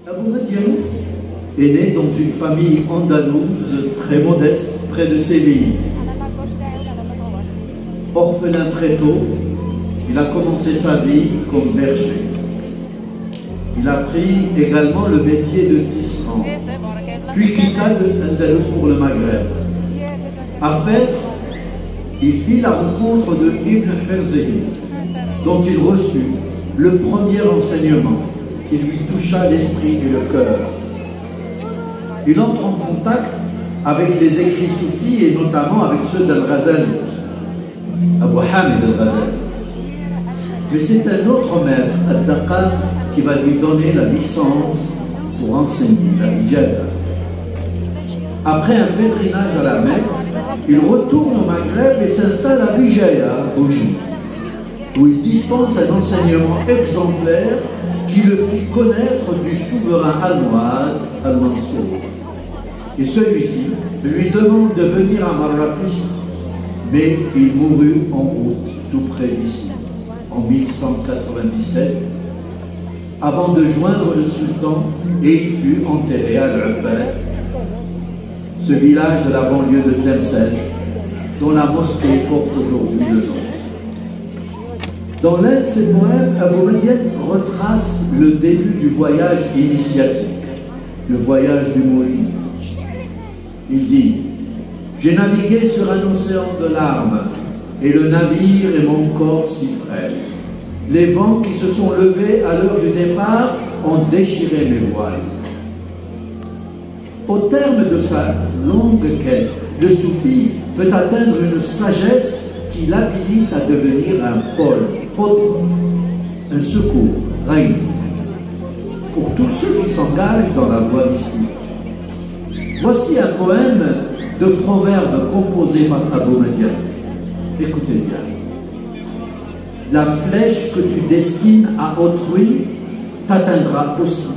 Abou Madiane est né dans une famille andalouse très modeste près de Séville. Orphelin très tôt, il a commencé sa vie comme berger. Il a appris également le métier de tisserand, puis quitta l'Andalous pour le Maghreb. À Fès, il fit la rencontre de Ibn Herzéhi, dont il reçut le premier enseignement qui lui toucha l'esprit et le cœur. Il entre en contact avec les écrits soufis et notamment avec ceux d'Al-Ghazali, Abu Hamid Al-Ghazali. Mais c'est un autre maître, Al-Daqaq, qui va lui donner la licence pour enseigner, la ijaza. Après un pèlerinage à la Mecque, il retourne au Maghreb et s'installe à Bijaya, Bougie, où il dispense un enseignement exemplaire qui le fit connaître du souverain almohade, Al-Mansour. Et celui-ci lui demande de venir à Marrakech, mais il mourut en route, tout près d'ici, en 1197, avant de joindre le sultan, et il fut enterré à Al-Ubbad, ce village de la banlieue de Tlemcen, dont la mosquée porte aujourd'hui le nom. Dans l'un de ses poèmes, Abou Madiane retrace le début du voyage initiatique, le voyage du Mouride. Il dit « J'ai navigué sur un océan de larmes, et le navire et mon corps si frêle. Les vents qui se sont levés à l'heure du départ ont déchiré mes voiles. » Au terme de sa longue quête, le soufi peut atteindre une sagesse qui l'habilite à devenir un pôle, un secours, raïf, pour tous ceux qui s'engagent dans la voie mystique. Voici un poème de proverbes composé par Abou Madiane. Écoutez bien. La flèche que tu destines à autrui t'atteindra aussi.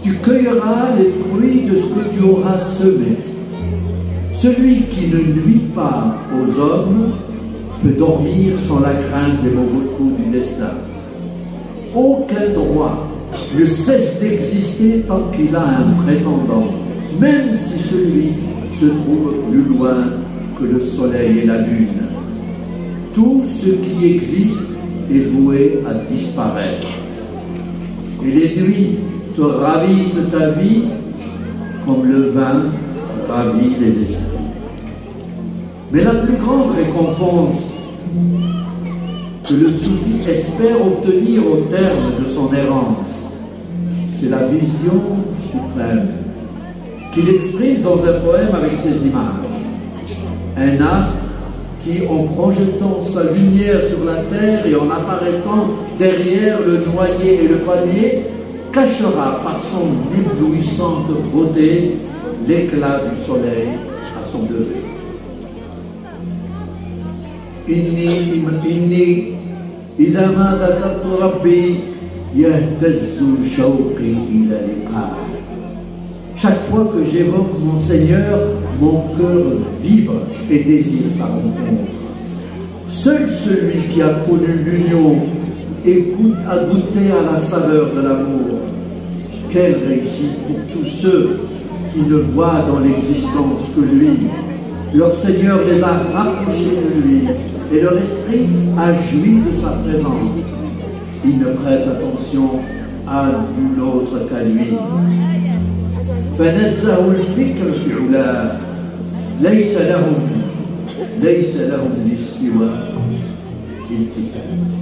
Tu cueilleras les fruits de ce que tu auras semé. Celui qui ne nuit pas aux hommes peut dormir sans la crainte des mauvais coups du destin. Aucun droit ne cesse d'exister tant qu'il a un prétendant, même si celui se trouve plus loin que le soleil et la lune. Tout ce qui existe est voué à disparaître. Et les nuits te ravissent ta vie comme le vin ravit les esprits. Mais la plus grande récompense que le soufi espère obtenir au terme de son errance, c'est la vision suprême qu'il exprime dans un poème avec ses images. Un astre qui, en projetant sa lumière sur la terre et en apparaissant derrière le noyer et le palmier, cachera par son éblouissante beauté l'éclat du soleil à son lever. Inni idha ma dhakartu rabbi yahtazzu shawqi ila liqa. Chaque fois que j'évoque mon Seigneur, mon cœur vibre et désire sa rencontre. Seul celui qui a connu l'union a goûté à la saveur de l'amour. Quelle réussite pour tous ceux qui ne voient dans l'existence que lui. Leur Seigneur les a rapprochés de lui et leur esprit a joui de sa présence. Ils ne prêtent attention à nul autre qu'à lui. فنزه الفكر في علاه ليس لهم للسوى التفات.